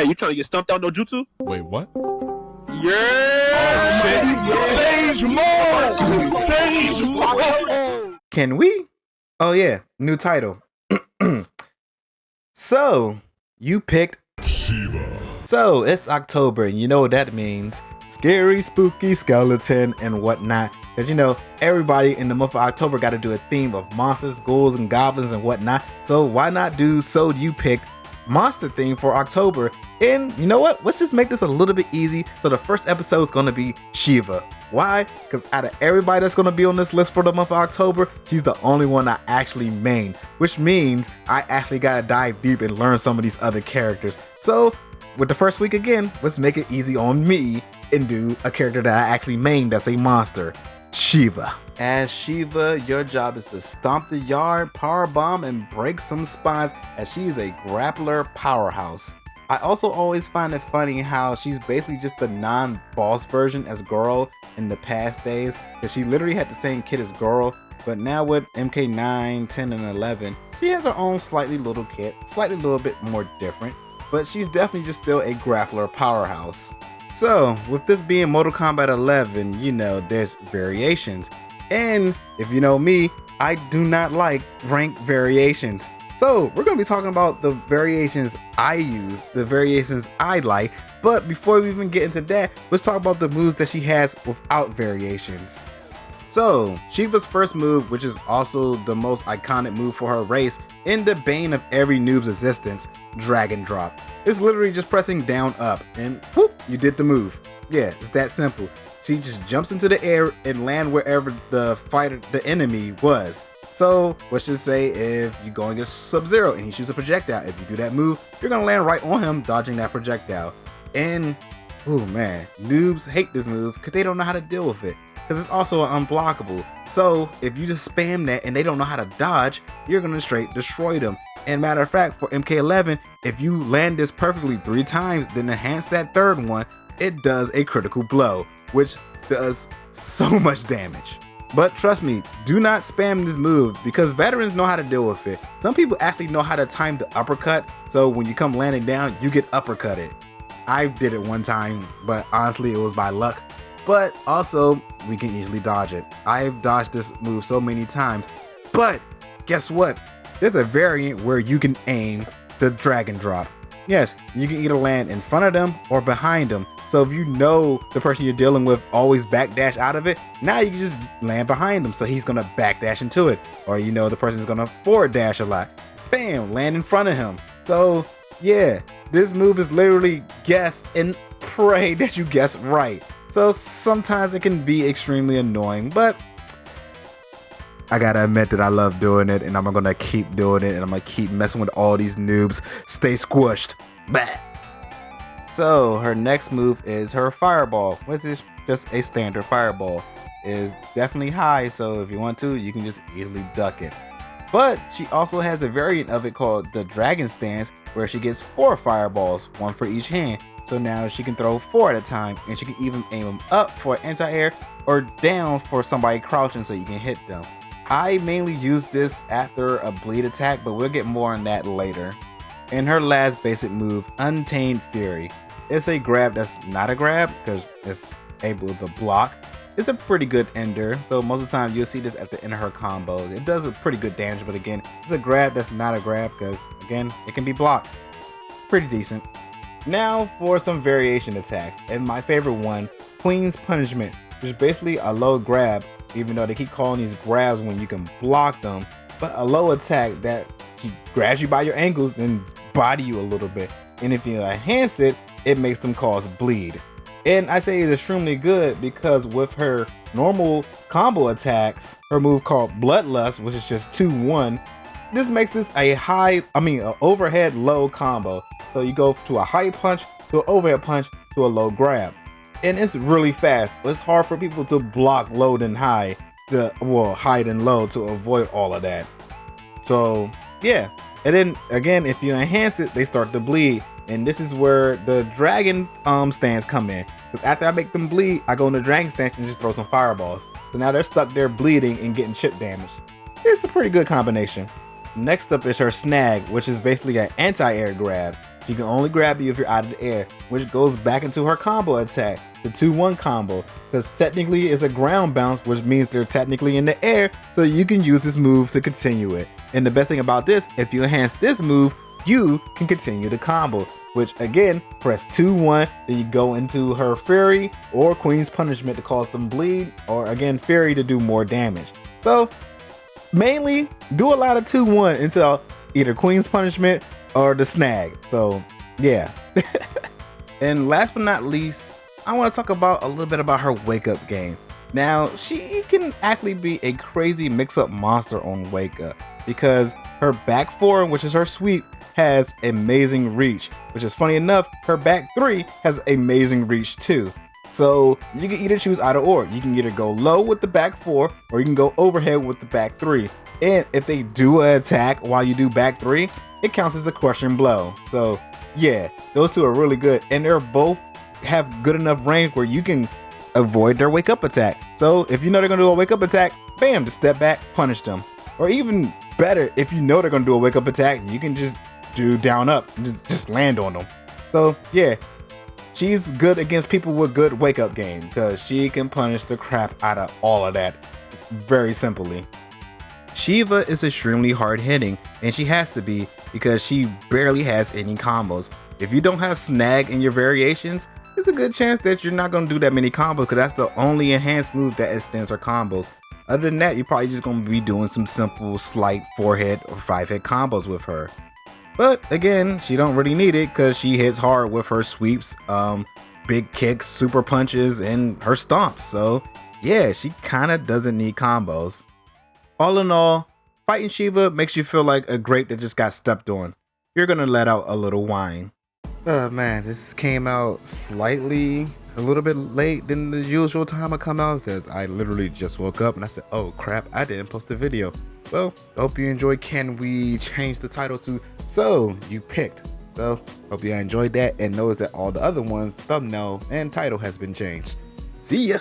you trying to get stumped out no jutsu? Wait, what? Yeah! Sage mode! Sage mode! Can we? Oh yeah, new title. So, you picked Sheeva. So, it's October, and you know what that means. Scary, spooky, skeleton, and whatnot. Because, you know, everybody in the month of October got to do a theme of monsters, ghouls, and goblins, and whatnot. So, why not do So You Picked monster theme for October? And you know what? Let's just make this a little bit easy. So, the first episode is going to be Sheeva. Why? Because out of everybody that's going to be on this list for the month of October, she's the only one I actually main, which means I actually got to dive deep and learn some of these other characters. So, with the first week again, let's make it easy on me and do a character that I actually main that's a monster, Sheeva. As Sheeva, your job is to stomp the yard, power bomb, and break some spines, as she is a grappler powerhouse. I also always find it funny how she's basically just the non-boss version as Goro in the past days, because she literally had the same kit as Goro, but now with MK9, 10, and 11, she has her own slightly little kit, slightly a little bit more different, but she's definitely just still a grappler powerhouse. So, with this being Mortal Kombat 11, you know, there's variations. And if you know me, I do not like rank variations. So, we're going to be talking about the variations I use, the variations I like. But before we even get into that, let's talk about the moves that she has without variations. So, Sheeva's first move, which is also the most iconic move for her race, and the bane of every noob's existence, Dragon Drop. It's literally just pressing down up, and whoop, you did the move. Yeah, it's that simple. She just jumps into the air and land wherever the enemy was. So, let's just say if you go against Sub-Zero and he shoots a projectile, if you do that move, you're gonna land right on him, dodging that projectile. And, oh man, noobs hate this move because they don't know how to deal with it, because it's also unblockable. So if you just spam that and they don't know how to dodge, you're gonna straight destroy them. And matter of fact, for MK11, if you land this perfectly 3 times, then enhance that third one, it does a critical blow, which does so much damage. But trust me, do not spam this move because veterans know how to deal with it. Some people actually know how to time the uppercut, so when you come landing down, you get uppercutted. I did it one time, but honestly, it was by luck. But also, we can easily dodge it. I've dodged this move so many times. But guess what? There's a variant where you can aim the Dragon Drop. Yes, you can either land in front of them or behind them. So if you know the person you're dealing with always backdash out of it, now you can just land behind them, so he's gonna backdash into it. Or you know the person's gonna forward dash a lot. Bam, land in front of him. So yeah, this move is literally guess and pray that you guess right. So sometimes it can be extremely annoying, but I gotta admit that I love doing it, and I'm gonna keep doing it, and I'm gonna keep messing with all these noobs. Stay squished. Bah. So her next move is her fireball, which is just a standard fireball. It is definitely high, so if you want to, you can just easily duck it. But she also has a variant of it called the Dragon Stance, where she gets 4 fireballs, 1 for each hand. So now she can throw 4 at a time, and she can even aim them up for anti-air or down for somebody crouching so you can hit them. I mainly use this after a bleed attack, but we'll get more on that later. And her last basic move, Untamed Fury. It's a grab that's not a grab because it's able to block. It's a pretty good ender, so most of the time you'll see this at the end of her combo. It does a pretty good damage, but again, it's a grab that's not a grab because, again, it can be blocked. Pretty decent. Now for some variation attacks, and my favorite one, Queen's Punishment, which is basically a low grab, even though they keep calling these grabs when you can block them, but a low attack that she grabs you by your ankles and body you a little bit. And if you enhance it, it makes them cause bleed. And I say it's extremely good because with her normal combo attacks, her move called Bloodlust, which is just 2-1, this makes this a an overhead low combo. So you go to a high punch, to an overhead punch, to a low grab. And it's really fast. It's hard for people to block low and high, high and low to avoid all of that. So yeah. And then again, if you enhance it, they start to bleed. And this is where the dragon stance come in. Because after I make them bleed, I go in the dragon stance and just throw some fireballs. So now they're stuck there bleeding and getting chip damage. It's a pretty good combination. Next up is her snag, which is basically an anti-air grab. She can only grab you if you're out of the air, which goes back into her combo attack, the 2-1 combo, because technically it's a ground bounce, which means they're technically in the air, so you can use this move to continue it. And the best thing about this, if you enhance this move, you can continue the combo, which again, press 2-1, then you go into her Fury or Queen's Punishment to cause them bleed, or again, Fury to do more damage. So mainly do a lot of 2-1 until either Queen's Punishment or the snag. So yeah. And last but not least, I want to talk about a little bit about her wake up game. Now, she can actually be a crazy mix-up monster on wake up because her back 4, which is her sweep, has amazing reach, which is funny enough, her back 3 has amazing reach too. So you can either choose either or. You can either go low with the back 4 or you can go overhead with the back 3. And if they do an attack while you do back 3, it counts as a crushing blow. So yeah, those two are really good, and they're both have good enough range where you can avoid their wake up attack. So if you know they're gonna do a wake up attack, bam, just step back, punish them. Or even better, if you know they're gonna do a wake up attack, you can just do down up and just land on them. So yeah, she's good against people with good wake up game because she can punish the crap out of all of that very simply. Sheeva is extremely hard hitting, and she has to be because she barely has any combos. If you don't have snag in your variations, there's a good chance that you're not going to do that many combos because that's the only enhanced move that extends her combos. Other than that, you're probably just going to be doing some simple slight 4-hit or 5-hit combos with her. But again, she don't really need it because she hits hard with her sweeps, big kicks, super punches, and her stomps. So yeah, she kind of doesn't need combos. All in all, fighting Sheeva makes you feel like a grape that just got stepped on. You're gonna let out a little wine. Man, this came out a little bit late than the usual time I come out because I literally just woke up and I said, oh crap, I didn't post a video. Well, hope you enjoyed. Can we change the title to So You Picked? So hope you enjoyed that and notice that all the other ones, thumbnail and title has been changed. See ya.